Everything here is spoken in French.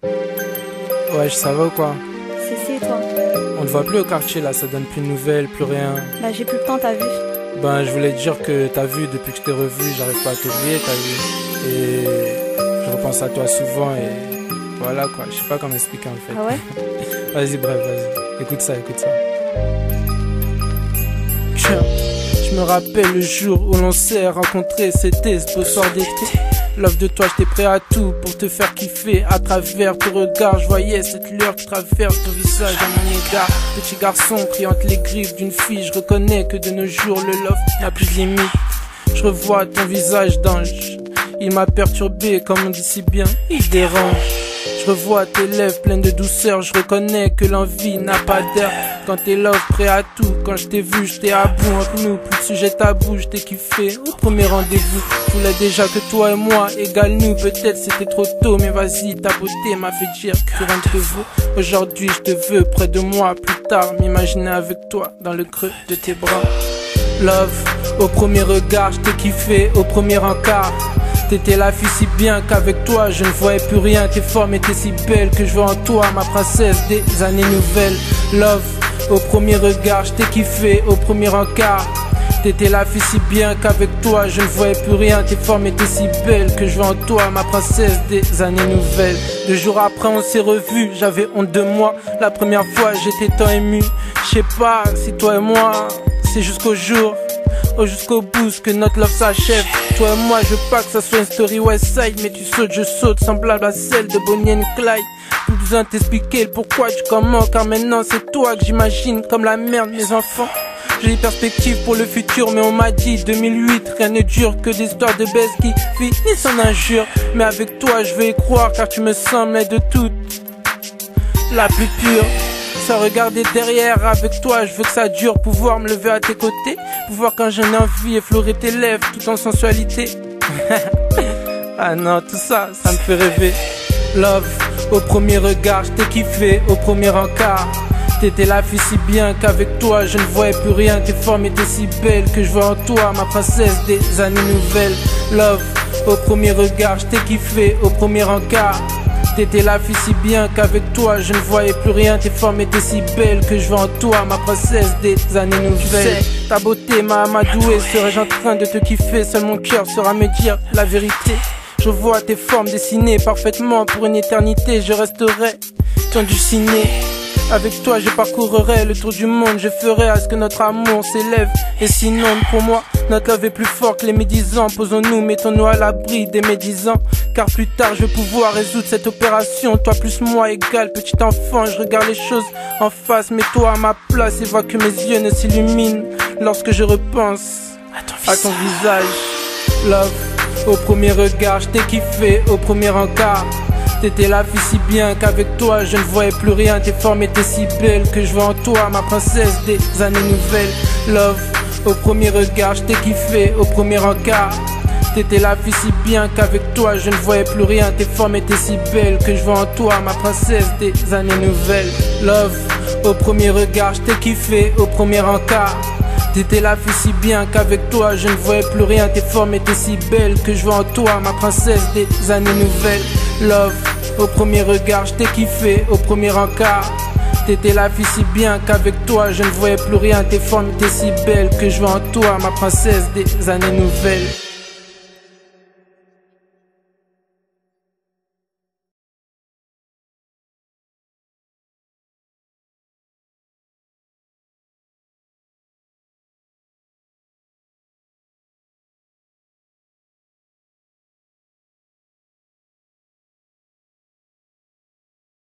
Ouais, ça va ou quoi? C'est toi. On ne voit plus au quartier là, ça donne plus de nouvelles, plus rien. Bah j'ai plus le temps, t'as vu. Ben je voulais te dire que t'as vu, depuis que je t'ai revu, j'arrive pas à t'oublier, t'as vu. Et je repense à toi souvent et voilà quoi, je sais pas comment expliquer en fait. Ah ouais? Vas-y, bref, vas-y. Écoute ça, écoute ça. Je me rappelle le jour où l'on s'est rencontrés, c'était ce beau soir d'été. Love de toi, j'étais prêt à tout pour te faire kiffer. À travers tes regards, je voyais cette lueur qui traverse ton visage à mon égard. Petit garçon pris entre les griffes d'une fille, je reconnais que de nos jours le love n'a plus de limite. Je revois ton visage d'ange, il m'a perturbé comme on dit si bien, il dérange. Je revois tes lèvres pleines de douceur, je reconnais que l'envie n'a pas d'air. Quand t'es love, prêt à tout, quand je t'ai vu, j'étais à bout entre nous. Plus de sujet tabou, je t'ai kiffé au premier rendez-vous. Je voulais déjà que toi et moi égale nous, peut-être c'était trop tôt. Mais vas-y, ta beauté m'a fait dire que rien ne te vaut. Aujourd'hui je te veux près de moi, plus tard m'imaginer avec toi dans le creux de tes bras. Love, au premier regard, je t'ai kiffé au premier encart. T'étais la fille si bien qu'avec toi je ne voyais plus rien. Tes formes étaient si belles que je vois en toi ma princesse des années nouvelles. Love, au premier regard je t'ai kiffé au premier encart. T'étais la fille si bien qu'avec toi je ne voyais plus rien. Tes formes étaient si belles que je vois en toi ma princesse des années nouvelles. 2 jours après on s'est revus, j'avais honte de moi. La première fois j'étais tant ému. Je sais pas si toi et moi c'est jusqu'au jour, jusqu'au bout que notre love s'achève. Toi et moi je veux pas que ça soit une story Westside, mais tu sautes, je saute, semblable à celle de Bonnie and Clyde. Plus besoin de t'expliquer le pourquoi du comment, car maintenant c'est toi que j'imagine comme la mère de mes enfants. J'ai des perspectives pour le futur, mais on m'a dit 2008, rien ne dure que des histoires de baisse qui finissent en injures. Mais avec toi je veux y croire, car tu me sembles de toutes la plus pure. Sans regarder derrière, avec toi je veux que ça dure. Pouvoir me lever à tes côtés, pouvoir quand j'en ai envie effleurer tes lèvres tout en sensualité. Ah non, tout ça, ça me fait rêver. Love, au premier regard je t'ai kiffé au premier encart. T'étais la fille si bien qu'avec toi je ne voyais plus rien. Tes formes étaient si belles que je vois en toi ma princesse des années nouvelles. Love, au premier regard je t'ai kiffé au premier encart. T'étais la fille si bien qu'avec toi je ne voyais plus rien. Tes formes étaient si belles que je vois en toi ma princesse des années nouvelles. Ta beauté m'a amadoué, serais-je en train de te kiffer? Seul mon cœur saura me dire la vérité. Je vois tes formes dessinées parfaitement pour une éternité. Je resterai dans du ciné. Avec toi je parcourrai le tour du monde. Je ferai à ce que notre amour s'élève. Et sinon pour moi notre love est plus fort que les médisants. Posons-nous, mettons-nous à l'abri des médisants. Car plus tard je vais pouvoir résoudre cette opération. Toi plus moi égal petit enfant. Je regarde les choses en face. Mets-toi à ma place et vois que mes yeux ne s'illuminent lorsque je repense à ton visage. Love, au premier regard je t'ai kiffé au premier encart. T'étais la fille si bien qu'avec toi je ne voyais plus rien. Tes formes étaient si belles que je vois en toi ma princesse des années nouvelles. Love, au premier regard je t'ai kiffé au premier encart. T'étais la fille si bien qu'avec toi je ne voyais plus rien. Tes formes étaient si belles que je vois en toi ma princesse des années nouvelles. Love, au premier regard je t'ai kiffé au premier encart. T'étais la fille si bien qu'avec toi je ne voyais plus rien. Tes formes étaient si belles que je vois en toi ma princesse des années nouvelles. Love, au premier regard je t'ai kiffé au premier encart. T'étais la fille si bien qu'avec toi je ne voyais plus rien. Tes formes étaient si belles que je vois en toi ma princesse des années nouvelles.